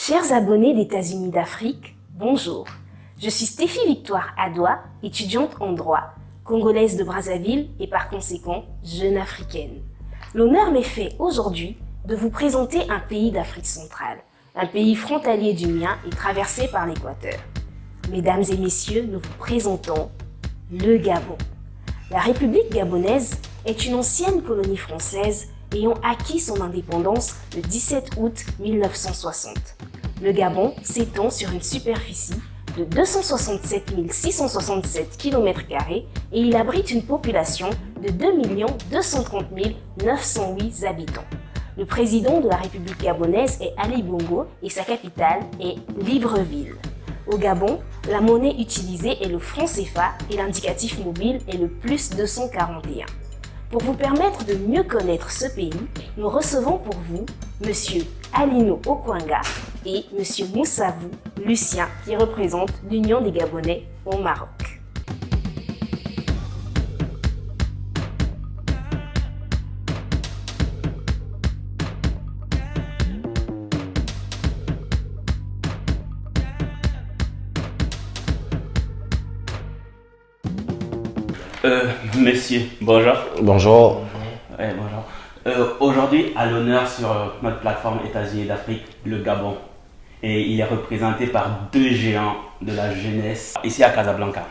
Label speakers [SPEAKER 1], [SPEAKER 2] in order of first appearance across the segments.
[SPEAKER 1] Chers abonnés d'États-Unis d'Afrique, bonjour. Je suis Stéphie Victoire Adoua, étudiante en droit, congolaise de Brazzaville et par conséquent jeune africaine. L'honneur m'est fait aujourd'hui de vous présenter un pays d'Afrique centrale, un pays frontalier du mien et traversé par l'équateur. Mesdames et messieurs, nous vous présentons le Gabon. La République gabonaise est une ancienne colonie française ayant acquis son indépendance le 17 août 1960. Le Gabon s'étend sur une superficie de 267 667 km² et il abrite une population de 2 230 908 habitants. Le président de la République gabonaise est Ali Bongo et sa capitale est Libreville. Au Gabon, la monnaie utilisée est le franc CFA et l'indicatif mobile est le +241. Pour vous permettre de mieux connaître ce pays, nous recevons pour vous Monsieur Alino Okwanga et Monsieur Moussavou Lucien qui représentent l'Union des Gabonais au Maroc.
[SPEAKER 2] Monsieur, bonjour.
[SPEAKER 3] Bonjour.
[SPEAKER 2] Ouais, bonjour. Aujourd'hui, à l'honneur sur notre plateforme États-Unis d'Afrique, le Gabon. Et il est représenté par deux géants de la jeunesse ici à Casablanca.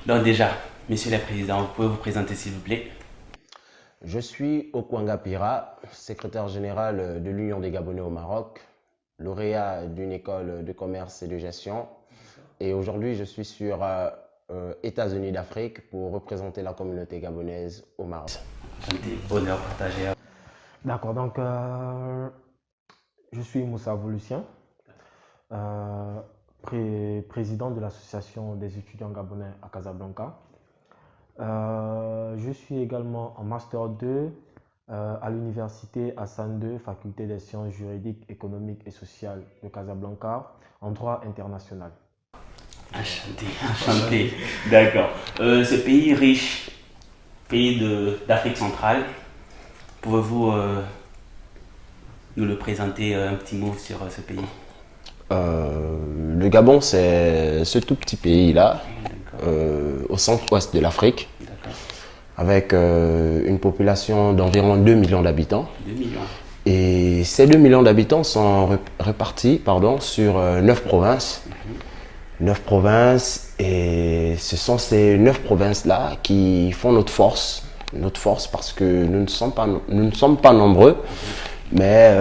[SPEAKER 2] Donc déjà, Monsieur le Président, vous pouvez vous présenter s'il vous plaît?
[SPEAKER 3] Je suis Okwanga Pira, secrétaire général de l'Union des Gabonais au Maroc, lauréat d'une école de commerce et de gestion. Et aujourd'hui, je suis sur États-Unis d'Afrique pour représenter la communauté gabonaise au Maroc.
[SPEAKER 2] Honneur partagé.
[SPEAKER 4] D'accord, donc je suis Moussavou Lucien, président de l'association des étudiants gabonais à Casablanca. Je suis également en Master 2 à l'université Hassan II, faculté des sciences juridiques, économiques et sociales de Casablanca, en droit international.
[SPEAKER 2] Enchanté, enchanté. D'accord. Ce pays riche, pays d'Afrique centrale, pouvez-vous nous le présenter un petit mot sur ce pays?
[SPEAKER 3] Le Gabon, c'est ce tout petit pays-là, au centre-ouest de l'Afrique, avec une population d'environ 2 millions d'habitants.
[SPEAKER 2] 2 millions.
[SPEAKER 3] Et ces 2 millions d'habitants sont répartis sur 9 provinces. 9 provinces, et ce sont ces 9 provinces-là qui font notre force parce que nous ne sommes pas nombreux, mais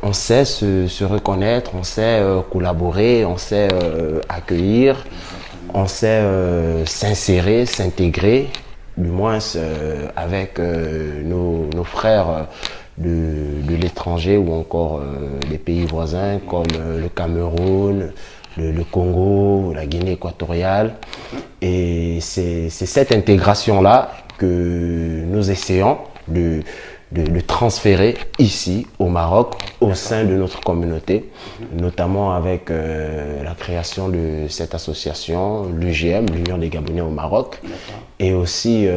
[SPEAKER 3] on sait se reconnaître, on sait collaborer, on sait accueillir, on sait s'insérer, s'intégrer, du moins avec nos frères de l'étranger ou encore des pays voisins comme le Cameroun, le Congo, la Guinée équatoriale. Et c'est cette intégration-là que nous essayons de transférer ici au Maroc, au sein de notre communauté, notamment avec la création de cette association, l'UGM, l'Union des Gabonais au Maroc, et aussi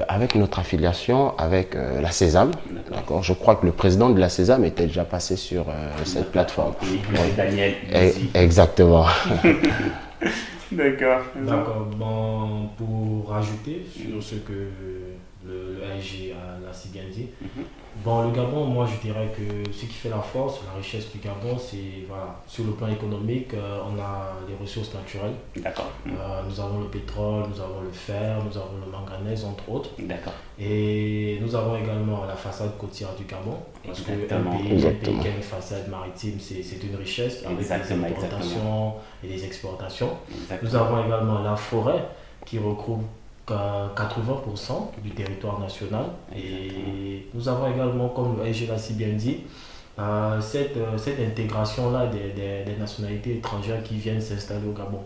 [SPEAKER 3] avec notre affiliation avec la Sésame. Je crois que le président de la Sésame était déjà passé sur cette plateforme.
[SPEAKER 2] Oui, Daniel.
[SPEAKER 3] Exactement.
[SPEAKER 2] D'accord.
[SPEAKER 4] D'accord, bon, pour rajouter sur ce que le AG l'a si bien dit, bon, le Gabon, moi je dirais que ce qui fait la force, la richesse du Gabon, c'est voilà, sur le plan économique, on a les ressources naturelles.
[SPEAKER 2] D'accord.
[SPEAKER 4] Nous avons le pétrole, nous avons le fer, nous avons le manganèse entre autres.
[SPEAKER 2] D'accord.
[SPEAKER 4] Et nous avons également la façade côtière du Gabon. Parce qu'un pays qui a une façade maritime, c'est une richesse avec des importations et des exportations.
[SPEAKER 2] Exactement.
[SPEAKER 4] Nous avons également la forêt qui regroupe 80% du territoire national. Et nous avons également, comme je l'ai si bien dit, cette intégration-là des nationalités étrangères qui viennent s'installer au Gabon.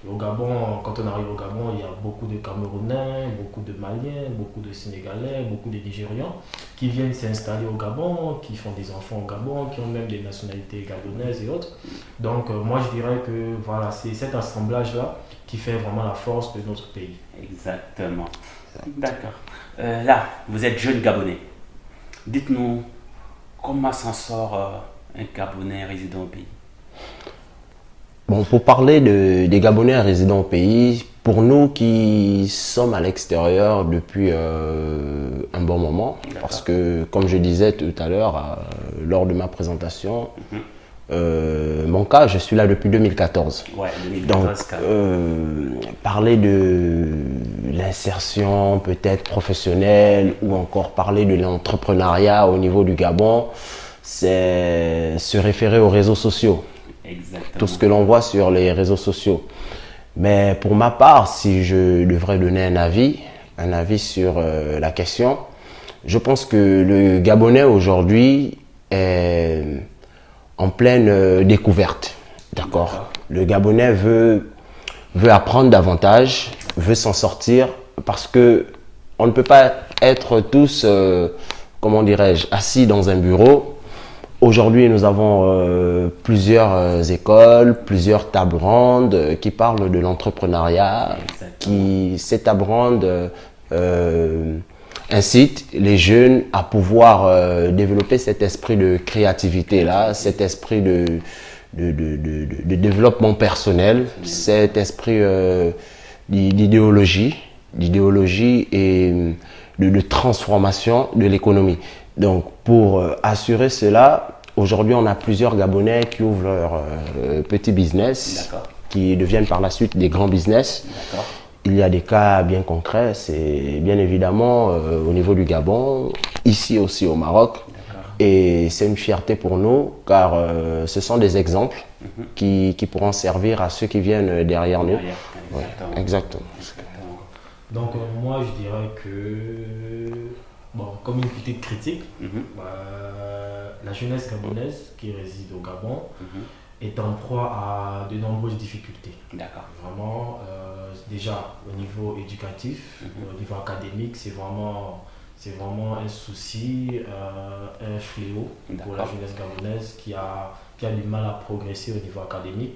[SPEAKER 4] Et au Gabon, quand on arrive au Gabon, il y a beaucoup de Camerounais, beaucoup de Maliens, beaucoup de Sénégalais, beaucoup de Nigérians qui viennent s'installer au Gabon, qui font des enfants au Gabon, qui ont même des nationalités gabonaises et autres. Donc moi je dirais que voilà, c'est cet assemblage-là qui fait vraiment la force de notre pays.
[SPEAKER 2] Exactement. D'accord. Là, vous êtes jeune Gabonais. Dites-nous comment s'en sort un Gabonais résident au pays?
[SPEAKER 3] Bon, pour parler des Gabonais résidant au pays, pour nous qui sommes à l'extérieur depuis un bon moment, parce que comme je disais tout à l'heure lors de ma présentation, mon cas, je suis là depuis 2014.
[SPEAKER 2] Ouais, 2014.
[SPEAKER 3] Donc, parler de l'insertion peut-être professionnelle ou encore parler de l'entrepreneuriat au niveau du Gabon, c'est se référer aux réseaux sociaux.
[SPEAKER 2] Exactement.
[SPEAKER 3] Tout ce que l'on voit sur les réseaux sociaux. Mais pour ma part, si je devrais donner un avis sur la question, je pense que le Gabonais aujourd'hui est en pleine découverte. D'accord. Le Gabonais veut apprendre davantage, veut s'en sortir parce que on ne peut pas être tous, comment dirais-je, assis dans un bureau. Aujourd'hui, nous avons plusieurs écoles, plusieurs tables rondes qui parlent de l'entrepreneuriat. Ces tables rondes incitent les jeunes à pouvoir développer cet esprit de créativité-là, cet esprit de développement personnel, cet esprit d'idéologie et de transformation de l'économie. Donc, pour assurer cela, aujourd'hui, on a plusieurs Gabonais qui ouvrent leur petit business, qui deviennent par la suite des grands business. Il y a des cas bien concrets, c'est bien évidemment au niveau du Gabon, ici aussi au Maroc. Et c'est une fierté pour nous, car ce sont des exemples qui pourront servir à ceux qui viennent derrière nous.
[SPEAKER 2] Exactement.
[SPEAKER 3] Ouais, exactement.
[SPEAKER 4] Donc, moi, je dirais que... Bon, comme une petite critique, la jeunesse gabonaise qui réside au Gabon est en proie à de nombreuses difficultés.
[SPEAKER 2] D'accord.
[SPEAKER 4] Vraiment, déjà au niveau éducatif, au niveau académique, c'est vraiment un souci, un fléau pour la jeunesse gabonaise qui a du mal à progresser au niveau académique.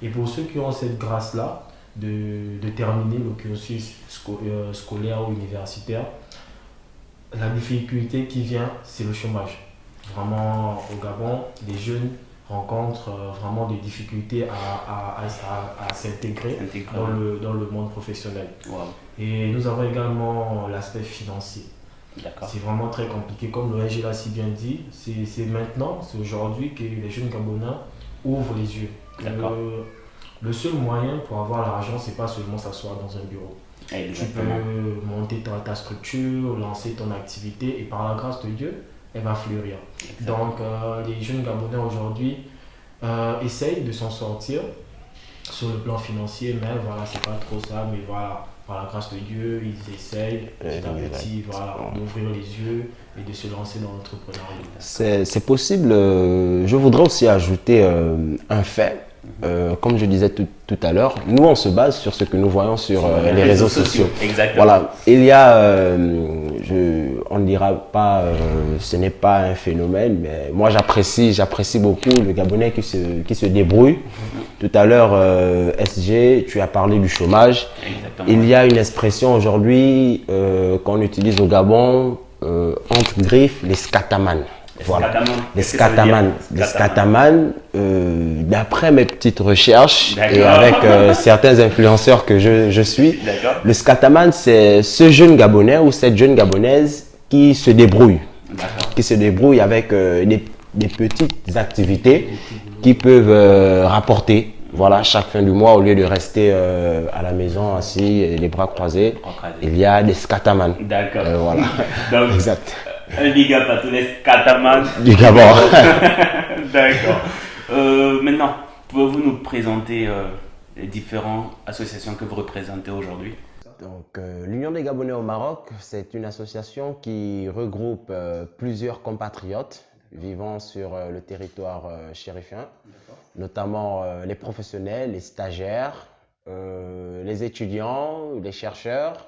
[SPEAKER 4] Et pour ceux qui ont cette grâce-là de terminer le cursus scolaire ou universitaire, la difficulté qui vient, c'est le chômage. Vraiment, au Gabon, les jeunes rencontrent vraiment des difficultés à s'intégrer dans le monde professionnel.
[SPEAKER 2] Wow.
[SPEAKER 4] Et nous avons également l'aspect financier. C'est vraiment très compliqué. Comme le RG l'a si bien dit, c'est maintenant, c'est aujourd'hui que les jeunes Gabonais ouvrent les yeux. Le seul moyen pour avoir l'argent, c'est pas seulement s'asseoir dans un bureau.
[SPEAKER 2] Exactement.
[SPEAKER 4] Tu peux monter ta structure, lancer ton activité et par la grâce de Dieu, elle va fleurir.
[SPEAKER 2] Exactement.
[SPEAKER 4] Donc les jeunes Gabonais aujourd'hui essayent de s'en sortir sur le plan financier, mais voilà, c'est pas trop ça, mais voilà, par la grâce de Dieu, ils essayent petit à petit d'ouvrir les yeux et de se lancer dans l'entrepreneuriat.
[SPEAKER 3] C'est possible. Je voudrais aussi ajouter un fait. Comme je disais tout à l'heure, nous on se base sur ce que nous voyons sur les réseaux sociaux.
[SPEAKER 2] Exactement.
[SPEAKER 3] Voilà, il y a, on ne dira pas, ce n'est pas un phénomène, mais moi j'apprécie beaucoup le Gabonais qui se débrouille. Tout à l'heure, SG, tu as parlé du chômage.
[SPEAKER 2] Exactement.
[SPEAKER 3] Il y a une expression aujourd'hui qu'on utilise au Gabon, entre griffes, les scatamans. Voilà, les scatamans, d'après mes petites recherches et avec certains influenceurs que je suis, le scataman, c'est ce jeune Gabonais ou cette jeune Gabonaise qui se débrouille avec des petites activités qui peuvent rapporter. Voilà, chaque fin du mois, au lieu de rester à la maison assis, les bras croisés, il y a des scatamans.
[SPEAKER 2] D'accord.
[SPEAKER 3] Voilà.
[SPEAKER 2] Donc,
[SPEAKER 3] exact.
[SPEAKER 2] Un big up à tous les scatamans
[SPEAKER 3] du Gabon.
[SPEAKER 2] D'accord. Maintenant, pouvez-vous nous présenter les différentes associations que vous représentez aujourd'hui?
[SPEAKER 3] Donc, l'Union des Gabonais au Maroc, c'est une association qui regroupe plusieurs compatriotes vivant sur le territoire chérifien, notamment les professionnels, les stagiaires, les étudiants, les chercheurs,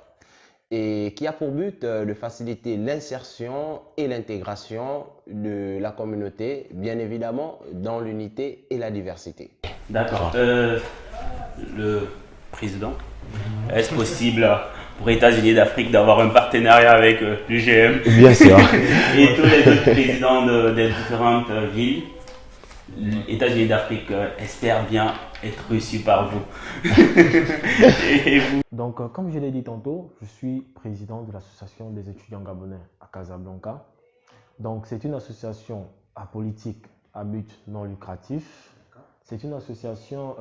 [SPEAKER 3] et qui a pour but de faciliter l'insertion et l'intégration de la communauté, bien évidemment dans l'unité et la diversité.
[SPEAKER 2] D'accord. Le président, est-ce possible pour États-Unis d'Afrique d'avoir un partenariat avec l'UGM?
[SPEAKER 3] Bien sûr.
[SPEAKER 2] Et tous les autres présidents des différentes villes États-Unis d'Afrique espère bien être reçu par vous. Et vous?
[SPEAKER 4] Donc, comme je l'ai dit tantôt, je suis président de l'association des étudiants gabonais à Casablanca. Donc, c'est une association apolitique à but non lucratif. C'est une association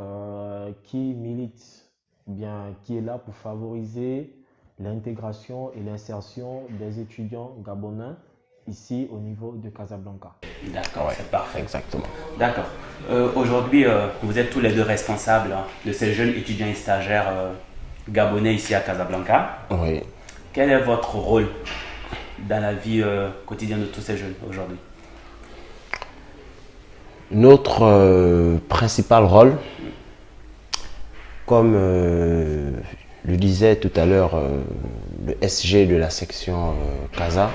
[SPEAKER 4] qui milite, bien, qui est là pour favoriser l'intégration et l'insertion des étudiants gabonais ici au niveau de Casablanca.
[SPEAKER 2] D'accord, c'est parfait.
[SPEAKER 3] Exactement.
[SPEAKER 2] D'accord. Aujourd'hui, vous êtes tous les deux responsables de ces jeunes étudiants et stagiaires gabonais ici à Casablanca.
[SPEAKER 3] Oui.
[SPEAKER 2] Quel est votre rôle dans la vie quotidienne de tous ces jeunes aujourd'hui?
[SPEAKER 3] Notre principal rôle, comme le disait tout à l'heure le SG de la section Casa,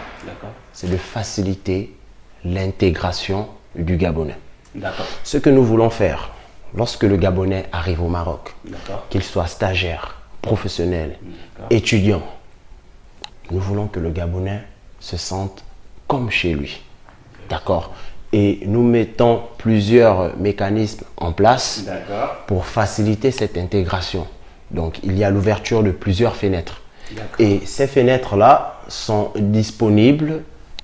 [SPEAKER 3] c'est de faciliter l'intégration du Gabonais. Ce que nous voulons faire lorsque le Gabonais arrive au Maroc, qu'il soit stagiaire, professionnel, étudiant, nous voulons que le Gabonais se sente comme chez lui. D'accord? Et nous mettons plusieurs mécanismes en place pour faciliter cette intégration. Donc, il y a l'ouverture de plusieurs fenêtres. Et ces fenêtres-là sont disponibles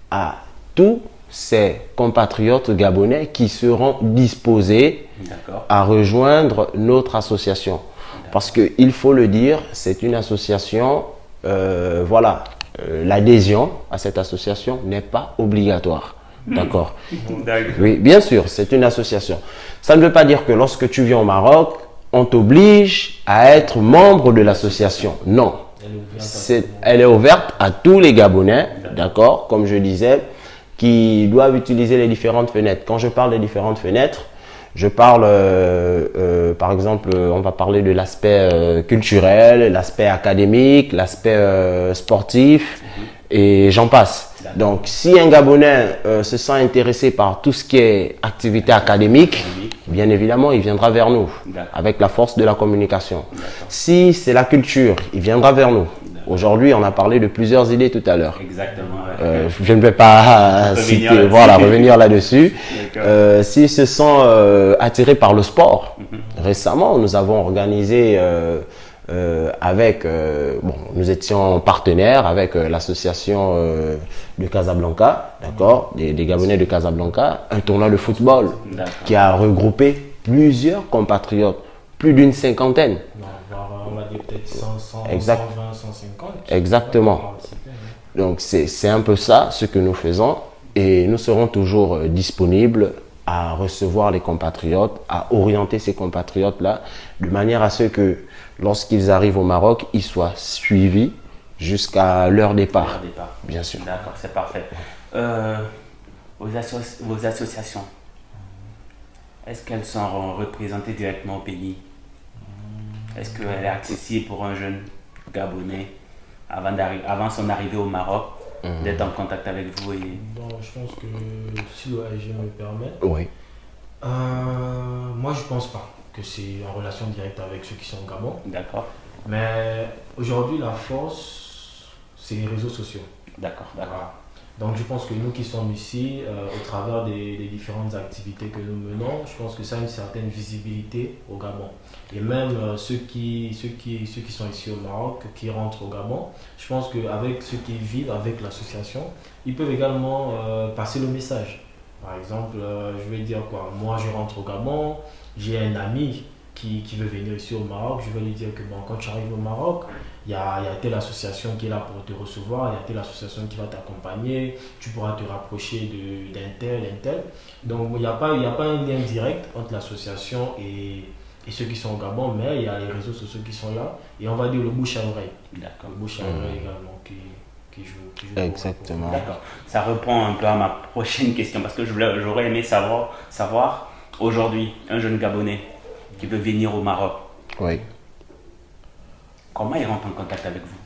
[SPEAKER 3] à tous ces compatriotes gabonais qui seront disposés à rejoindre notre association. Parce qu'il faut le dire, c'est une association, voilà, l'adhésion à cette association n'est pas obligatoire. D'accord. Oui, bien sûr, c'est une association. Ça ne veut pas dire que lorsque tu viens au Maroc, on t'oblige à être membre de l'association. Non. Elle est ouverte à tous les Gabonais, d'accord, comme je disais, qui doivent utiliser les différentes fenêtres. Quand je parle des différentes fenêtres, je parle, par exemple, on va parler de l'aspect culturel, l'aspect académique, l'aspect sportif, et j'en passe. Donc, si un Gabonais se sent intéressé par tout ce qui est activité académique, bien évidemment, il viendra vers nous avec la force de la communication. Si c'est la culture, il viendra vers nous. Aujourd'hui, on a parlé de plusieurs idées tout à l'heure.
[SPEAKER 2] Exactement.
[SPEAKER 3] Je ne vais pas citer, voilà, revenir là-dessus. S'ils se sont attirés par le sport, récemment, nous avons organisé bon, nous étions partenaires avec l'association de Casablanca, d'accord, des Gabonais de Casablanca, un tournoi de football qui a regroupé plusieurs compatriotes, plus d'une cinquantaine.
[SPEAKER 4] On va dire peut-être 100, 120, 150.
[SPEAKER 3] Exactement. Donc c'est un peu ça ce que nous faisons et nous serons toujours disponibles à recevoir les compatriotes, à orienter ces compatriotes-là de manière à ce que lorsqu'ils arrivent au Maroc, ils soient suivis jusqu'à leur départ. Bien sûr.
[SPEAKER 2] D'accord, c'est parfait. Vos associations, est-ce qu'elles sont représentées directement au pays? Est-ce qu'elle est accessible pour un jeune Gabonais avant son arrivée au Maroc, d'être en contact avec vous
[SPEAKER 4] Bon, je pense que si l'OAG me permet,
[SPEAKER 3] oui.
[SPEAKER 4] Moi je pense pas que c'est en relation directe avec ceux qui sont au Gabon.
[SPEAKER 2] D'accord.
[SPEAKER 4] Mais aujourd'hui, la force, c'est les réseaux sociaux.
[SPEAKER 2] D'accord.
[SPEAKER 4] Voilà. Donc je pense que nous qui sommes ici, au travers des différentes activités que nous menons, je pense que ça a une certaine visibilité au Gabon. Et même ceux qui sont ici au Maroc, qui rentrent au Gabon, je pense qu'avec ceux qui vivent avec l'association, ils peuvent également passer le message. Par exemple, je vais dire quoi, moi je rentre au Gabon, j'ai un ami qui veut venir ici au Maroc, je vais lui dire que bon, quand tu arrives au Maroc, il y a telle association qui est là pour te recevoir, il y a telle association qui va t'accompagner, tu pourras te rapprocher d'un tel. Donc il n'y a pas un lien direct entre l'association et ceux qui sont au Gabon, mais il y a les réseaux sociaux qui sont là, et on va dire le bouche à oreille.
[SPEAKER 2] D'accord.
[SPEAKER 4] Le bouche à oreille également qui joue.
[SPEAKER 3] Exactement.
[SPEAKER 2] D'accord. Ça reprend un peu à ma prochaine question, parce que j'aurais aimé savoir aujourd'hui, un jeune Gabonais qui veut venir au Maroc.
[SPEAKER 3] Oui.
[SPEAKER 2] Comment il rentre en contact avec vous?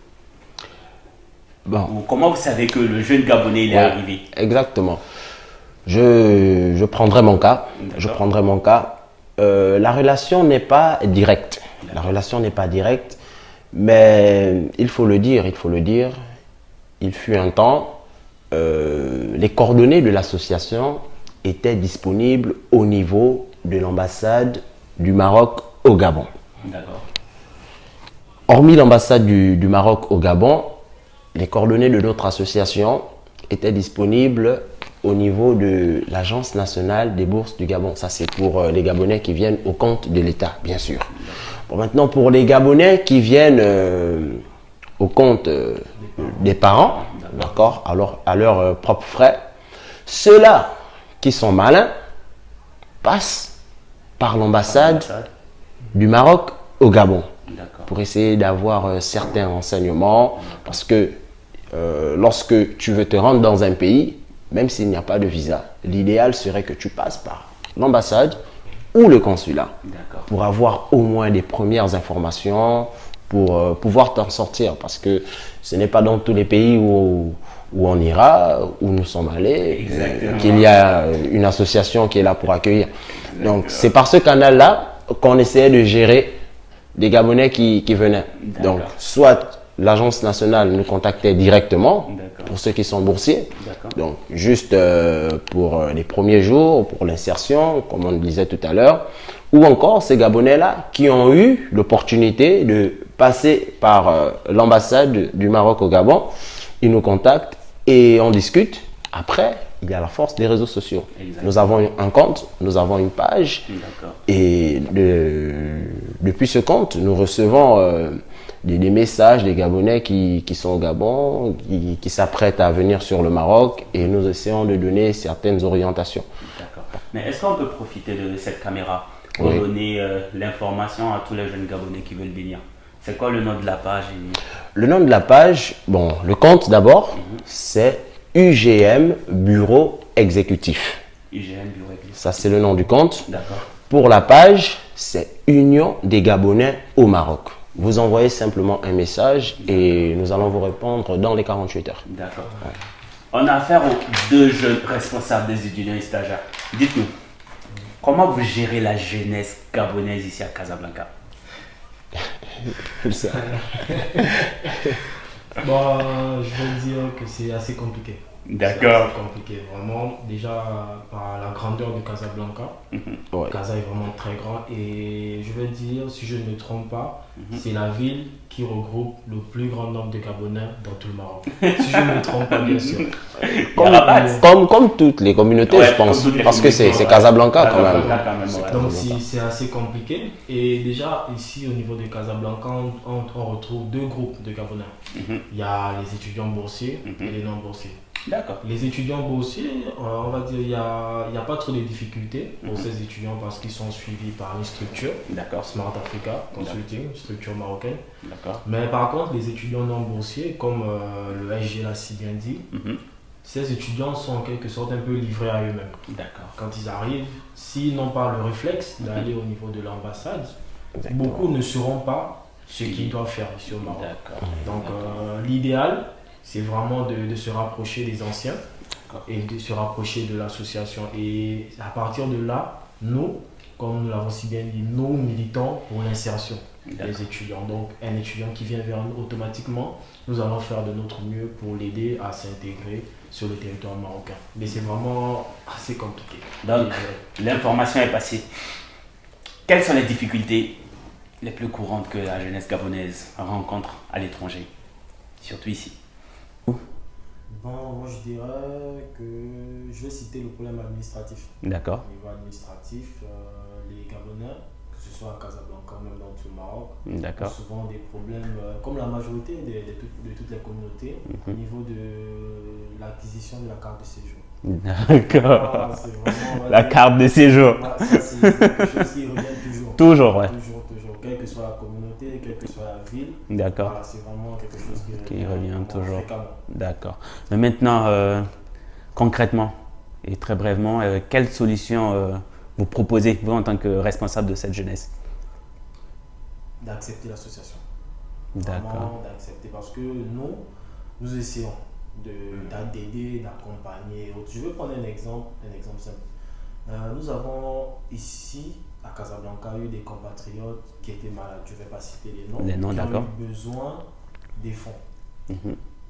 [SPEAKER 3] Bon.
[SPEAKER 2] Ou comment vous savez que le jeune Gabonais est arrivé?
[SPEAKER 3] Exactement. Je prendrai mon cas. La relation n'est pas directe. Mais il faut le dire. Il fut un temps, les coordonnées de l'association était disponible au niveau de l'ambassade du Maroc au Gabon.
[SPEAKER 2] D'accord.
[SPEAKER 3] Hormis l'ambassade du Maroc au Gabon, les coordonnées de notre association étaient disponibles au niveau de l'Agence nationale des bourses du Gabon. Ça, c'est pour les Gabonais qui viennent au compte de l'État, bien sûr. Bon, maintenant, pour les Gabonais qui viennent au compte des parents, d'accord, alors à leurs propres frais, ceux-là qui sont malins passent par l'ambassade du Maroc au Gabon pour essayer d'avoir certains renseignements, parce que lorsque tu veux te rendre dans un pays, même s'il n'y a pas de visa, l'idéal serait que tu passes par l'ambassade ou le consulat pour avoir au moins des premières informations, pour pouvoir t'en sortir, parce que ce n'est pas dans tous les pays où on ira, où nous sommes allés, qu'il y a une association qui est là pour accueillir. Donc c'est par ce canal-là qu'on essayait de gérer des Gabonais qui venaient. Donc soit l'agence nationale nous contactait directement pour ceux qui sont boursiers, donc juste pour les premiers jours, pour l'insertion, comme on le disait tout à l'heure, ou encore ces Gabonais-là qui ont eu l'opportunité de passer par l'ambassade du Maroc au Gabon. Ils nous contactent et on discute. Après, il y a la force des réseaux sociaux. Nous avons un compte, nous avons une page, et depuis ce compte, nous recevons des messages des Gabonais qui sont au Gabon, qui s'apprêtent à venir sur le Maroc, et nous essayons de donner certaines orientations.
[SPEAKER 2] D'accord. Mais est-ce qu'on peut profiter de cette caméra pour donner l'information à tous les jeunes Gabonais qui veulent venir? C'est quoi le nom de la page?
[SPEAKER 3] Le nom de la page, bon, le compte d'abord, c'est UGM Bureau Exécutif.
[SPEAKER 2] UGM Bureau Exécutif.
[SPEAKER 3] Ça, c'est le nom du compte.
[SPEAKER 2] D'accord.
[SPEAKER 3] Pour la page, c'est Union des Gabonais au Maroc. Vous envoyez simplement un message et nous allons vous répondre dans les 48 heures.
[SPEAKER 2] D'accord. Ouais. On a affaire aux deux jeunes responsables des étudiants et stagiaires. Dites-nous, comment vous gérez la jeunesse gabonaise ici à Casablanca?
[SPEAKER 4] Bon, je vais dire que c'est assez compliqué.
[SPEAKER 2] D'accord.
[SPEAKER 4] C'est compliqué, vraiment. Déjà, par la grandeur de Casablanca, Casa est vraiment très grand. Et je vais dire, si je ne me trompe pas, c'est la ville qui regroupe le plus grand nombre de Gabonais dans tout le Maroc. Si je ne me trompe pas, bien sûr.
[SPEAKER 3] Comme toutes les communautés, je pense. Parce que c'est Casablanca quand même.
[SPEAKER 4] Donc c'est assez compliqué. Et déjà, ici, au niveau de Casablanca, on retrouve deux groupes de Gabonais. Il y a les étudiants boursiers et les non-boursiers.
[SPEAKER 2] D'accord.
[SPEAKER 4] Les étudiants boursiers, on va dire, il n'y a pas trop de difficultés pour ces étudiants parce qu'ils sont suivis par une structure, Smart Africa Consulting, structure marocaine. Mais par contre, les étudiants non boursiers, comme le SG l'a si bien dit, ces étudiants sont en quelque sorte un peu livrés à eux-mêmes. Quand ils arrivent, s'ils n'ont pas le réflexe d'aller au niveau de l'ambassade, beaucoup ne sauront pas ce qu'ils doivent faire ici au Maroc. Donc l'idéal, c'est vraiment de se rapprocher des anciens et de se rapprocher de l'association. Et à partir de là, nous, comme nous l'avons si bien dit, nous militons pour l'insertion des étudiants. Donc un étudiant qui vient vers nous, automatiquement, nous allons faire de notre mieux pour l'aider à s'intégrer sur le territoire marocain. Mais c'est vraiment assez compliqué.
[SPEAKER 2] Donc l'information est passée. Quelles sont les difficultés les plus courantes que la jeunesse gabonaise rencontre à l'étranger, surtout ici?
[SPEAKER 4] Bon, moi je dirais que je vais citer le problème administratif.
[SPEAKER 2] D'accord.
[SPEAKER 4] Au niveau administratif, les Gabonais, que ce soit à Casablanca ou même dans tout le Maroc, ont souvent des problèmes, comme la majorité de toutes les communautés, au niveau de l'acquisition de la carte de séjour.
[SPEAKER 2] D'accord. La carte de séjour.
[SPEAKER 4] C'est quelque chose qui revient toujours.
[SPEAKER 2] Toujours, ouais.
[SPEAKER 4] Toujours. Quelle que soit la communauté, quelle que soit la ville.
[SPEAKER 2] D'accord.
[SPEAKER 4] Voilà, c'est vraiment quelque chose
[SPEAKER 2] qui revient toujours.
[SPEAKER 4] Fréquemment.
[SPEAKER 2] D'accord. Mais maintenant, concrètement et très brièvement, quelle solution vous proposez, vous, en tant que responsable de cette jeunesse?
[SPEAKER 4] D'accepter l'association.
[SPEAKER 2] D'accord.
[SPEAKER 4] Vraiment d'accepter, parce que nous essayons d'aider, d'accompagner. Je vais prendre un exemple simple. Nous avons ici à Casablanca eu des compatriotes qui étaient malades. Je ne vais pas citer les noms. Qui ont eu besoin des fonds.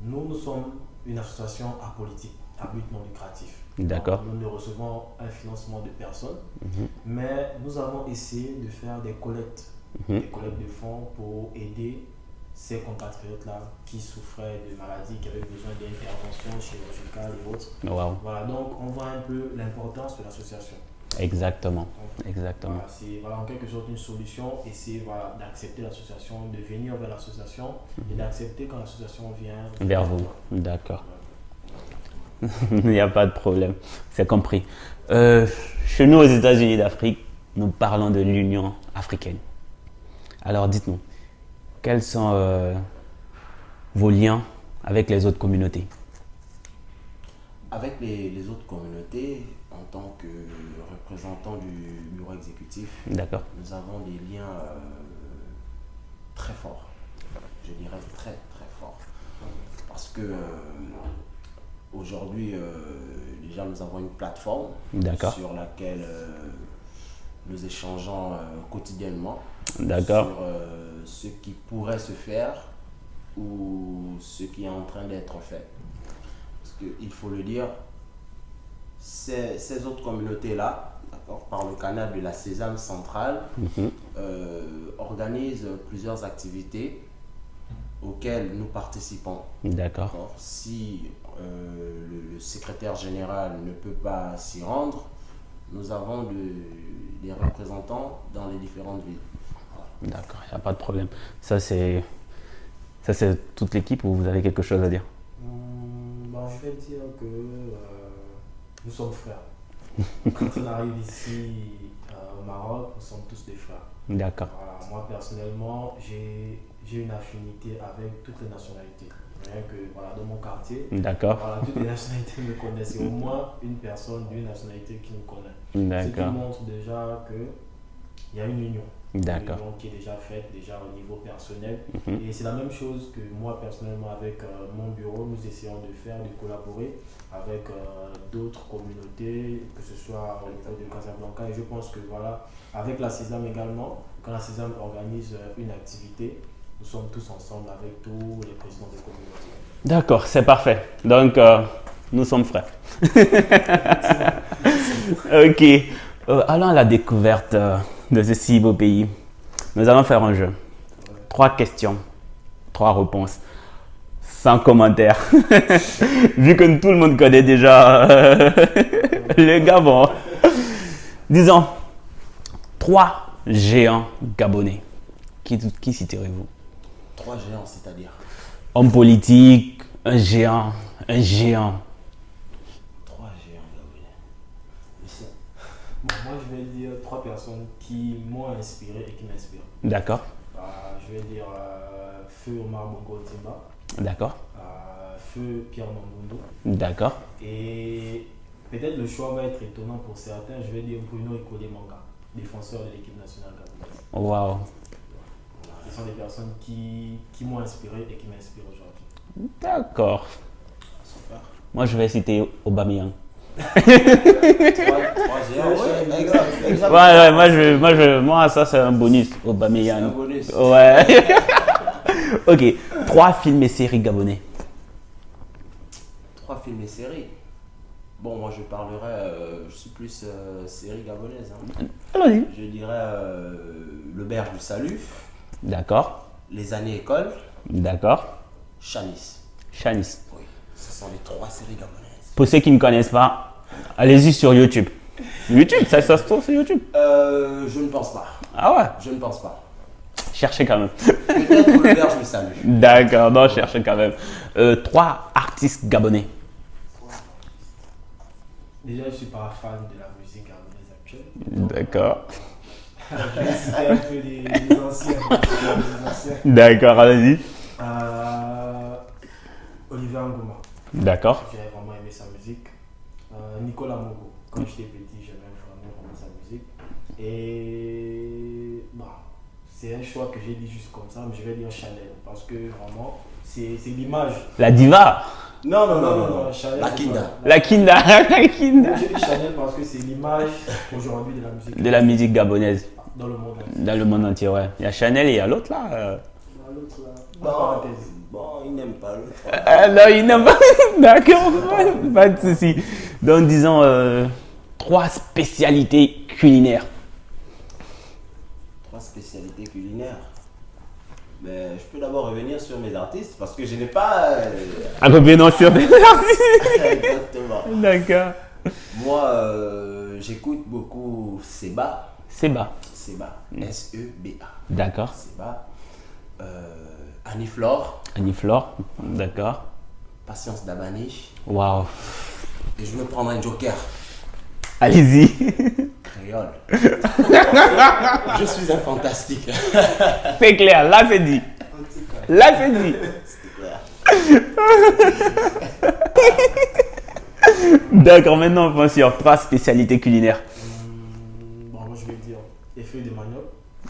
[SPEAKER 4] Nous sommes une association apolitique. à but non lucratif.
[SPEAKER 3] D'accord.
[SPEAKER 4] Nous ne recevons un financement de personne, mais nous avons essayé de faire des collectes de fonds pour aider ces compatriotes-là qui souffraient de maladies, qui avaient besoin d'interventions chirurgicales et autres.
[SPEAKER 3] Wow.
[SPEAKER 4] Voilà, donc on voit un peu l'importance de l'association.
[SPEAKER 3] Exactement.
[SPEAKER 4] Donc,
[SPEAKER 3] Exactement.
[SPEAKER 4] voilà, c'est en quelque sorte une solution et c'est d'accepter l'association, de venir vers l'association et d'accepter quand l'association vient
[SPEAKER 3] Vers vous. D'accord. Il n'y a pas de problème. C'est compris. Chez nous, aux États-Unis d'Afrique, nous parlons de l'Union africaine. Alors, dites-nous, quels sont vos liens avec les autres communautés? Avec les autres communautés, en tant que représentant du bureau exécutif, D'accord. nous avons des liens très forts. Je dirais très très forts. Parce que aujourd'hui, déjà nous avons une plateforme sur laquelle nous échangeons quotidiennement sur ce qui pourrait se faire ou ce qui est en train d'être fait. Parce qu'il faut le dire, ces autres communautés-là, par le canal de la Sésame centrale, organisent plusieurs activités auxquelles nous participons.
[SPEAKER 2] D'accord.
[SPEAKER 3] Si le secrétaire général ne peut pas s'y rendre, nous avons des représentants dans les différentes villes. Voilà.
[SPEAKER 2] D'accord, il n'y a pas de problème. Ça, c'est toute l'équipe ou vous avez quelque chose à dire?
[SPEAKER 4] Je vais dire que nous sommes frères. Quand on arrive ici au Maroc, nous sommes tous des frères.
[SPEAKER 2] D'accord.
[SPEAKER 4] Voilà, moi personnellement, j'ai une affinité avec toutes les nationalités. Rien que dans mon quartier,
[SPEAKER 2] D'accord.
[SPEAKER 4] toutes les nationalités me connaissent. Il y a au moins une personne d'une nationalité qui me connaît.
[SPEAKER 2] D'accord.
[SPEAKER 4] Ce qui montre déjà qu'il y a une union.
[SPEAKER 2] D'accord.
[SPEAKER 4] Une union qui est déjà faite déjà au niveau personnel. Et c'est la même chose que moi personnellement avec mon bureau, nous essayons de faire, de collaborer avec d'autres communautés, que ce soit au niveau de Casablanca. Et je pense que avec la Sésame également, quand la Sésame organise une activité, nous sommes tous ensemble avec tous les présidents des communautés.
[SPEAKER 2] D'accord, c'est parfait. Donc, nous sommes frères. Ok. Allons à la découverte de ce si beau pays. Nous allons faire un jeu. 3 questions, 3 réponses. Sans commentaire. Vu que tout le monde connaît déjà le Gabon. Disons, 3 géants gabonais. Qui citerez-vous?
[SPEAKER 3] 3 géants, c'est-à-dire?
[SPEAKER 2] Homme politique, un géant, un géant.
[SPEAKER 3] 3 géants gabonais.
[SPEAKER 4] Moi, je vais dire 3 personnes qui m'ont inspiré et qui m'inspirent.
[SPEAKER 2] D'accord.
[SPEAKER 4] Je vais dire Feu Omar Bongo Timba.
[SPEAKER 2] D'accord.
[SPEAKER 4] Feu Pierre Mambundo.
[SPEAKER 2] D'accord.
[SPEAKER 4] Et peut-être le choix va être étonnant pour certains. Je vais dire Bruno Ekole Manga, défenseur de l'équipe nationale gabonaise.
[SPEAKER 2] Waouh.
[SPEAKER 4] Ce sont des personnes qui m'ont inspiré et qui m'inspirent aujourd'hui.
[SPEAKER 2] D'accord.
[SPEAKER 3] Super.
[SPEAKER 2] Moi, je vais citer Aubameyang.
[SPEAKER 3] 3 géants, ouais, exact.
[SPEAKER 2] Ouais, moi, ça, c'est un bonus. Aubameyang.
[SPEAKER 3] C'est un bonus.
[SPEAKER 2] Ouais. Ok. 3 films et séries gabonais.
[SPEAKER 3] 3 films et séries. Bon, moi, je parlerai, je suis plus série gabonaise.
[SPEAKER 2] Allons-y.
[SPEAKER 3] Je dirais L'Auberge du Salut.
[SPEAKER 2] D'accord.
[SPEAKER 3] Les Années École.
[SPEAKER 2] D'accord.
[SPEAKER 3] Chanis.
[SPEAKER 2] Chanis.
[SPEAKER 3] Oui, ce sont les 3 séries gabonaises.
[SPEAKER 2] Pour ceux qui ne connaissent pas, allez-y sur YouTube. YouTube, ça se trouve sur YouTube?
[SPEAKER 3] Je ne pense pas.
[SPEAKER 2] Ah ouais?
[SPEAKER 3] Je ne pense pas.
[SPEAKER 2] Cherchez quand même.
[SPEAKER 3] Peut-être L'Auberge du Salut.
[SPEAKER 2] D'accord, non, cherchez quand même. 3 artistes gabonais.
[SPEAKER 4] Déjà, je ne suis pas fan de la musique gabonaise actuelle.
[SPEAKER 2] D'accord.
[SPEAKER 4] Je vais citer un peu les anciens.
[SPEAKER 2] D'accord, allez-y.
[SPEAKER 4] Olivier Ngoma.
[SPEAKER 2] D'accord.
[SPEAKER 4] J'ai vraiment aimé sa musique. Nicolas Mogo. Quand j'étais petit, j'aimais vraiment sa musique. Et c'est un choix que j'ai dit juste comme ça, mais je vais dire Chanel. Parce que vraiment, c'est l'image.
[SPEAKER 2] La diva.
[SPEAKER 3] Non.
[SPEAKER 4] Chanel,
[SPEAKER 3] La Kinda.
[SPEAKER 2] La Kinda. La Kinda.
[SPEAKER 4] J'ai dit Chanel parce que c'est l'image aujourd'hui
[SPEAKER 2] De la musique gabonaise.
[SPEAKER 4] dans le monde entier.
[SPEAKER 2] Dans le monde entier, ouais. Il y a Chanel et il y a l'autre là.
[SPEAKER 4] l'autre là. En
[SPEAKER 3] Bon,
[SPEAKER 4] parenthèse.
[SPEAKER 3] bon, il n'aime pas l'autre.
[SPEAKER 2] Non, il n'a pas. D'accord, pas de souci. Donc, disons 3 spécialités culinaires.
[SPEAKER 3] 3 spécialités culinaires. Mais je peux d'abord revenir sur mes artistes parce que je n'ai pas.
[SPEAKER 2] Revenons sur des artistes.
[SPEAKER 3] Exactement.
[SPEAKER 2] D'accord.
[SPEAKER 3] Moi, j'écoute beaucoup Seba.
[SPEAKER 2] Seba.
[SPEAKER 3] Seba. S-E-B-A.
[SPEAKER 2] D'accord.
[SPEAKER 3] Seba. Annie-Flore.
[SPEAKER 2] Annie-Flore. D'accord.
[SPEAKER 3] Patience Dabani.
[SPEAKER 2] Waouh.
[SPEAKER 3] Et je vais prendre un joker.
[SPEAKER 2] Allez-y.
[SPEAKER 3] Créole. Je suis un fantastique.
[SPEAKER 2] C'est clair, là c'est dit. Là c'est dit.
[SPEAKER 3] C'est clair.
[SPEAKER 2] D'accord, maintenant on pense sur 3 spécialités culinaires.
[SPEAKER 4] Bon, moi je vais dire effet de manioc.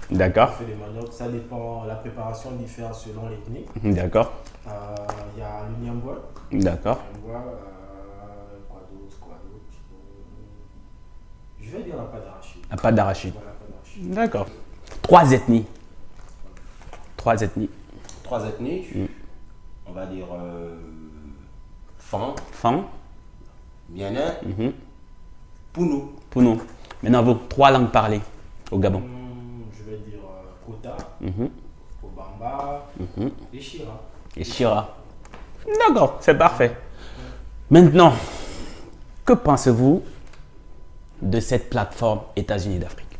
[SPEAKER 2] D'accord.
[SPEAKER 4] Effet de manioc, ça dépend, la préparation diffère selon l'ethnie.
[SPEAKER 2] D'accord.
[SPEAKER 4] Il y a le niambois.
[SPEAKER 2] D'accord.
[SPEAKER 4] Quoi d'autre. Je vais dire la pâte d'arachide.
[SPEAKER 2] La pâte d'arachide.
[SPEAKER 4] Voilà, la pâte d'arachide.
[SPEAKER 2] D'accord. 3 ethnies. 3 ethnies.
[SPEAKER 3] 3 ethnies. On va dire Fan,
[SPEAKER 2] Fan.
[SPEAKER 3] Miana, Pounou.
[SPEAKER 2] Pour nous. Maintenant vos 3 langues parlées au Gabon.
[SPEAKER 4] Je vais dire Kota,
[SPEAKER 2] Mhm.
[SPEAKER 4] Obamba et Shira.
[SPEAKER 2] Et Shira. D'accord, c'est parfait. Maintenant, que pensez-vous de cette plateforme États-Unis d'Afrique?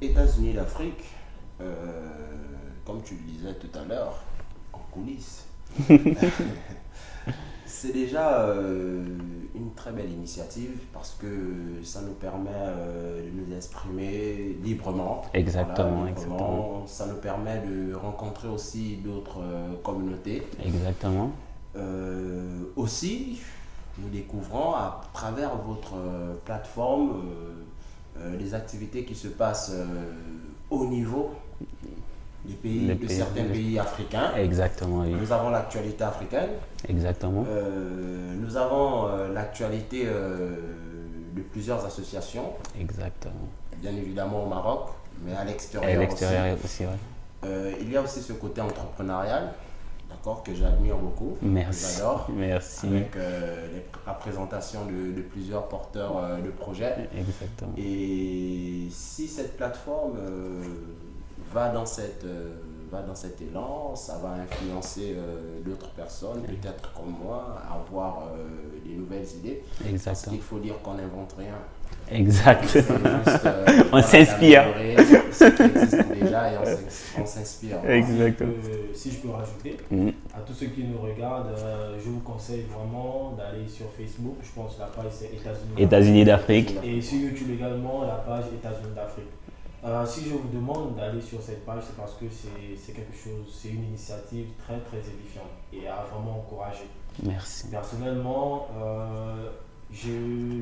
[SPEAKER 3] États-Unis d'Afrique, comme tu le disais tout à l'heure, en coulisses. C'est déjà une très belle initiative parce que ça nous permet de nous exprimer librement.
[SPEAKER 2] Exactement,
[SPEAKER 3] Voilà,
[SPEAKER 2] exactement.
[SPEAKER 3] Ça nous permet de rencontrer aussi d'autres communautés.
[SPEAKER 2] Exactement.
[SPEAKER 3] Aussi, nous découvrons à travers votre plateforme les activités qui se passent au niveau des pays, de certains pays africains.
[SPEAKER 2] Exactement, oui.
[SPEAKER 3] Nous avons l'actualité africaine.
[SPEAKER 2] Exactement.
[SPEAKER 3] Nous avons l'actualité de plusieurs associations,
[SPEAKER 2] Exactement.
[SPEAKER 3] bien évidemment au Maroc, mais à
[SPEAKER 2] Et
[SPEAKER 3] l'extérieur
[SPEAKER 2] l'extérieur aussi, ouais.
[SPEAKER 3] Il y a aussi ce côté entrepreneurial, d'accord, que j'admire beaucoup.
[SPEAKER 2] Merci.
[SPEAKER 3] Que j'adore.
[SPEAKER 2] Merci.
[SPEAKER 3] Avec la présentation de plusieurs porteurs de projets.
[SPEAKER 2] Exactement.
[SPEAKER 3] Et si cette plateforme va dans cet élan, ça va influencer d'autres personnes, peut-être comme moi, à avoir des nouvelles idées. Parce
[SPEAKER 2] Exactement.
[SPEAKER 3] qu'il faut dire qu'on n'invente rien.
[SPEAKER 2] Exact.
[SPEAKER 3] C'est juste,
[SPEAKER 2] On
[SPEAKER 3] voilà,
[SPEAKER 2] s'inspire.
[SPEAKER 3] d'améliorer ce qui existe déjà et on s'inspire.
[SPEAKER 2] Exactement.
[SPEAKER 4] Si je peux rajouter,
[SPEAKER 2] Mhm.
[SPEAKER 4] à tous ceux qui nous regardent, je vous conseille vraiment d'aller sur Facebook. Je pense que la page c'est États-Unis.
[SPEAKER 2] États-Unis d'Afrique.
[SPEAKER 4] Et sur YouTube également, la page États-Unis d'Afrique. Si je vous demande d'aller sur cette page, c'est parce que c'est quelque chose, c'est une initiative très très édifiante et à vraiment encourager.
[SPEAKER 2] Merci.
[SPEAKER 4] Personnellement,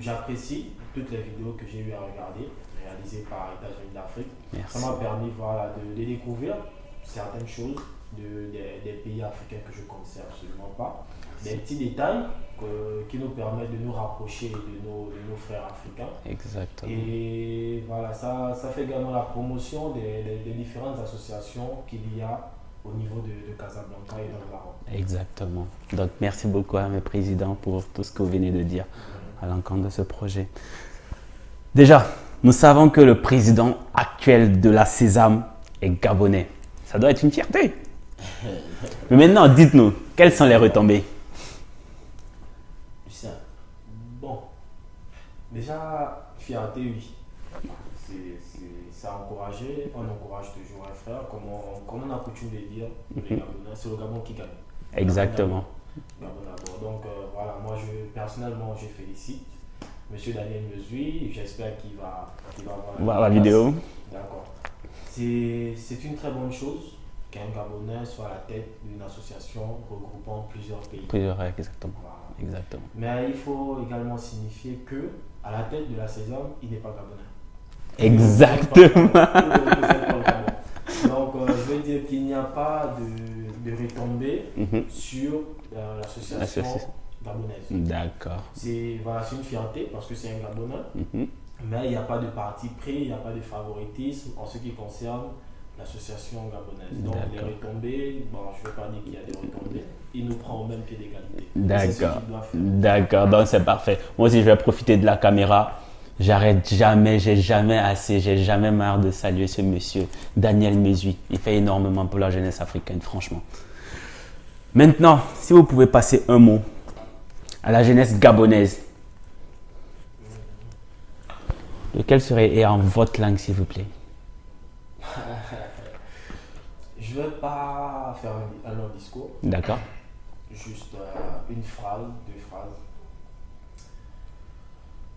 [SPEAKER 4] j'apprécie toutes les vidéos que j'ai eu à regarder, réalisées par États-Unis d'Afrique.
[SPEAKER 2] Merci.
[SPEAKER 4] Ça m'a permis voilà, de découvrir certaines choses des pays africains que je ne connaissais absolument pas. Des petits détails qui nous permettent de nous rapprocher de nos frères africains.
[SPEAKER 2] Exactement.
[SPEAKER 4] Et voilà, ça fait également la promotion des différentes associations qu'il y a au niveau de Casablanca et dans le Maroc.
[SPEAKER 2] Exactement. Donc, merci beaucoup à mes présidents pour tout ce que vous venez de dire à l'encontre de ce projet. Déjà, nous savons que le président actuel de la Sésame est gabonais. Ça doit être une fierté. Mais maintenant, dites-nous, quelles sont les retombées?
[SPEAKER 3] Lucien,
[SPEAKER 4] Bon, déjà, fierté, oui. C'est à encourager, on encourage toujours un frère, comme on a coutume de dire, les Gabonais, c'est le Gabon qui gagne.
[SPEAKER 2] Exactement.
[SPEAKER 4] Gabon d'abord. Donc voilà, moi personnellement, je félicite Monsieur Daniel Mesui, j'espère qu'il va
[SPEAKER 2] Voir la vidéo.
[SPEAKER 4] D'accord. C'est une très bonne chose qu'un Gabonais soit à la tête d'une association regroupant plusieurs pays.
[SPEAKER 2] Exactement.
[SPEAKER 4] Voilà.
[SPEAKER 2] Exactement.
[SPEAKER 4] Mais il faut également signifier que à la tête de la Sésame, il n'est pas Gabonais.
[SPEAKER 2] Exactement.
[SPEAKER 4] Donc, je veux dire qu'il n'y a pas de retombées sur l'association gabonaise.
[SPEAKER 2] D'accord.
[SPEAKER 4] C'est une fierté parce que c'est un Gabonais, mais il n'y a pas de parti pris, il n'y a pas de favoritisme en ce qui concerne l'association gabonaise. Donc les
[SPEAKER 3] D'accord.
[SPEAKER 4] retombées, bon, je ne vais pas dire qu'il y a des retombées, il nous prend au même pied d'égalité. C'est ce
[SPEAKER 2] D'accord.
[SPEAKER 4] qu'il doit faire.
[SPEAKER 2] D'accord, donc c'est parfait. Moi aussi, je vais profiter de la caméra. J'arrête jamais, j'ai jamais assez, j'ai jamais marre de saluer ce monsieur, Daniel Mesui. Il fait énormément pour la jeunesse africaine, franchement. Maintenant, si vous pouvez passer un mot à la jeunesse gabonaise, lequel serait et en votre langue, s'il vous plaît?
[SPEAKER 4] Je ne vais pas faire un long discours,
[SPEAKER 2] D'accord,
[SPEAKER 4] juste une phrase, deux phrases.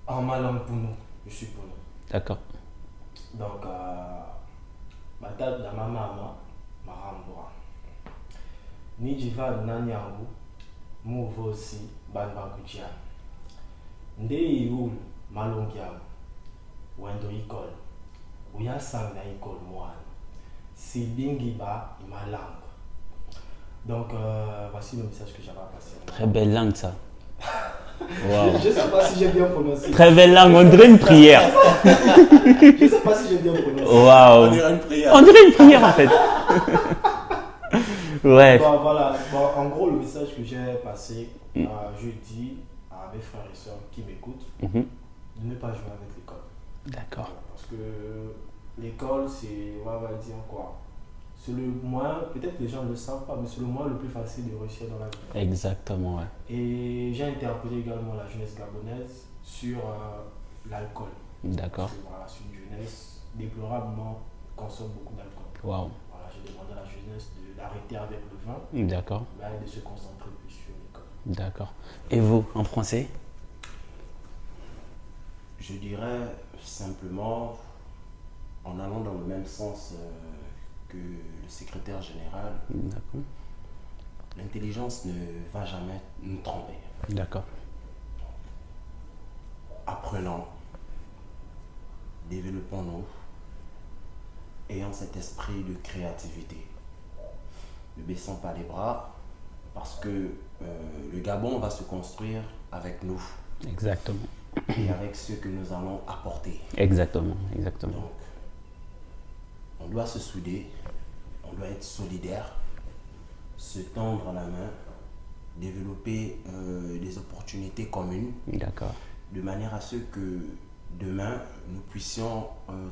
[SPEAKER 4] En ma langue pour nous, je suis pour nous.
[SPEAKER 2] d'accord,
[SPEAKER 4] Donc, ma tante, la maman, ma ramboura. Ni jiva nanyangu, mouvo aussi, ban bankutia. Nde yul malongiam, wendo ikol, uya sang na ikol moan. Si bingiba ima langue. Donc, voici le message que j'avais à passer.
[SPEAKER 2] très belle langue ça. Wow.
[SPEAKER 4] Je ne sais pas si j'ai bien prononcé.
[SPEAKER 2] Très belle langue, on dirait une prière.
[SPEAKER 4] Je ne sais pas si j'ai bien prononcé.
[SPEAKER 2] Waouh.
[SPEAKER 3] On dirait une prière.
[SPEAKER 2] On dirait une prière en fait. Ouais.
[SPEAKER 4] Bon, voilà. Bon, en gros, le message que j'ai passé, je dis à mes frères et sœurs qui m'écoutent
[SPEAKER 2] Mhm.
[SPEAKER 4] de ne pas jouer avec l'école.
[SPEAKER 2] D'accord.
[SPEAKER 4] Parce que l'école, c'est, on va dire quoi, c'est le moyen, peut-être que les gens ne le savent pas, mais c'est le moyen le plus facile de réussir dans la vie.
[SPEAKER 2] Exactement, ouais.
[SPEAKER 4] Et j'ai interpellé également la jeunesse gabonaise sur l'alcool.
[SPEAKER 2] D'accord.
[SPEAKER 4] Parce que voilà, c'est une jeunesse déplorablement qui consomme beaucoup d'alcool.
[SPEAKER 2] Waouh.
[SPEAKER 4] Voilà, j'ai demandé à la jeunesse d'arrêter avec le vin,
[SPEAKER 2] D'accord.
[SPEAKER 4] mais de se concentrer plus sur l'école.
[SPEAKER 2] D'accord. Et vous, en français?
[SPEAKER 3] Je dirais simplement, en allant dans le même sens que le secrétaire général,
[SPEAKER 2] D'accord.
[SPEAKER 3] l'intelligence ne va jamais nous tromper.
[SPEAKER 2] D'accord.
[SPEAKER 3] Apprenons, développons-nous, ayant cet esprit de créativité. Ne baissons pas les bras, parce que le Gabon va se construire avec nous
[SPEAKER 2] Exactement.
[SPEAKER 3] et avec ce que nous allons apporter.
[SPEAKER 2] Exactement. Exactement.
[SPEAKER 3] Donc, on doit se souder, on doit être solidaire, se tendre la main, développer des opportunités communes,
[SPEAKER 2] D'accord.
[SPEAKER 3] de manière à ce que demain, nous puissions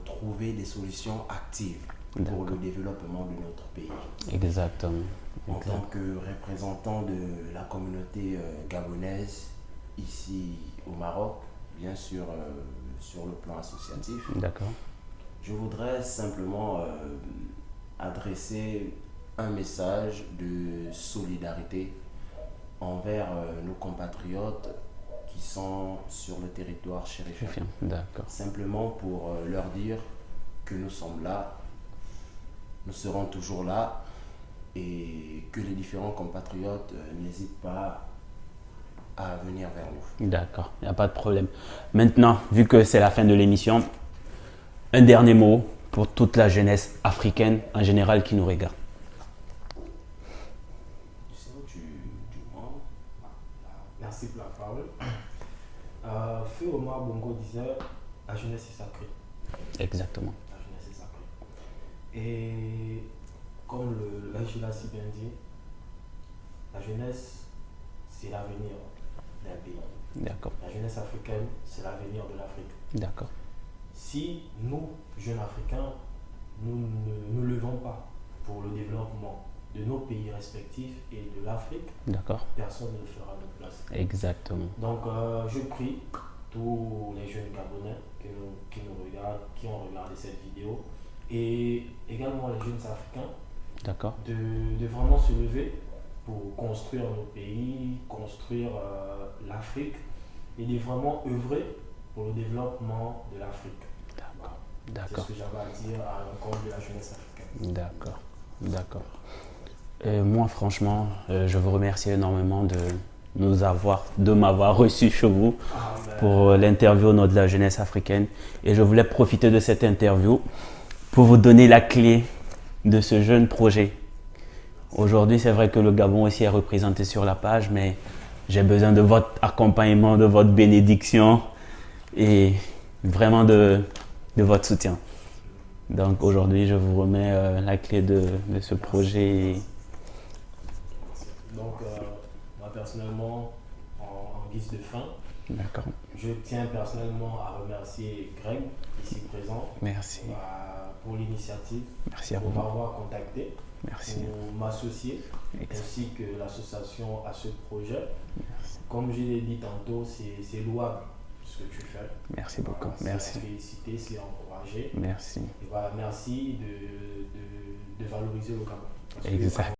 [SPEAKER 3] trouver des solutions actives pour le développement de notre pays.
[SPEAKER 2] Exactement.
[SPEAKER 3] En tant que représentant de la communauté gabonaise ici au Maroc, bien sûr sur le plan associatif,
[SPEAKER 2] D'accord.
[SPEAKER 3] je voudrais simplement adresser un message de solidarité envers nos compatriotes qui sont sur le territoire chérifien.
[SPEAKER 2] D'accord.
[SPEAKER 3] Simplement pour leur dire que nous sommes là, nous serons toujours là et que les différents compatriotes n'hésitent pas à venir vers nous.
[SPEAKER 2] D'accord. Il n'y a pas de problème. Maintenant, vu que c'est la fin de l'émission, un dernier mot pour toute la jeunesse africaine en général qui nous regarde.
[SPEAKER 4] Merci pour la parole. Feu Omar Bongo disait la jeunesse est sacrée.
[SPEAKER 2] Exactement.
[SPEAKER 4] La jeunesse est sacrée. Et comme l'Angela si bien dit, la jeunesse c'est l'avenir d'un pays.
[SPEAKER 2] D'accord.
[SPEAKER 4] La jeunesse africaine c'est l'avenir de l'Afrique.
[SPEAKER 2] D'accord.
[SPEAKER 4] Si nous, jeunes Africains, nous ne nous levons pas pour le développement de nos pays respectifs et de l'Afrique,
[SPEAKER 2] D'accord.
[SPEAKER 4] personne ne le fera à notre place.
[SPEAKER 2] Exactement.
[SPEAKER 4] Donc je prie tous les jeunes Gabonais qui nous regardent, qui ont regardé cette vidéo, et également les jeunes Africains,
[SPEAKER 2] D'accord.
[SPEAKER 4] de vraiment se lever pour construire nos pays, construire l'Afrique, et de vraiment œuvrer pour le développement de l'Afrique.
[SPEAKER 2] D'accord.
[SPEAKER 4] C'est
[SPEAKER 2] D'accord.
[SPEAKER 4] ce que j'avais à dire à l'encontre de la jeunesse africaine.
[SPEAKER 2] D'accord. D'accord. Moi, franchement, je vous remercie énormément de m'avoir reçu chez vous pour l'interview au nom de la jeunesse africaine. Et je voulais profiter de cette interview pour vous donner la clé de ce jeune projet. Aujourd'hui, c'est vrai que le Gabon aussi est représenté sur la page, mais j'ai besoin de votre accompagnement, de votre bénédiction et vraiment de votre soutien. Donc aujourd'hui, je vous remets la clé de ce projet.
[SPEAKER 4] Donc, moi personnellement, en guise de fin,
[SPEAKER 2] D'accord.
[SPEAKER 4] je tiens personnellement à remercier Greg, ici présent,
[SPEAKER 2] Merci.
[SPEAKER 4] pour l'initiative,
[SPEAKER 2] Merci à
[SPEAKER 4] pour
[SPEAKER 2] vous.
[SPEAKER 4] m'avoir contacté,
[SPEAKER 2] Merci.
[SPEAKER 4] pour m'associer,
[SPEAKER 2] Exact.
[SPEAKER 4] ainsi que l'association à ce projet. Comme je l'ai dit tantôt, c'est louable ce que tu fais.
[SPEAKER 2] Merci beaucoup.
[SPEAKER 4] C'est
[SPEAKER 2] Merci.
[SPEAKER 4] à féliciter, c'est à encourager.
[SPEAKER 2] Merci.
[SPEAKER 4] Et voilà, merci de valoriser le Gabon. Parce que
[SPEAKER 2] Exact.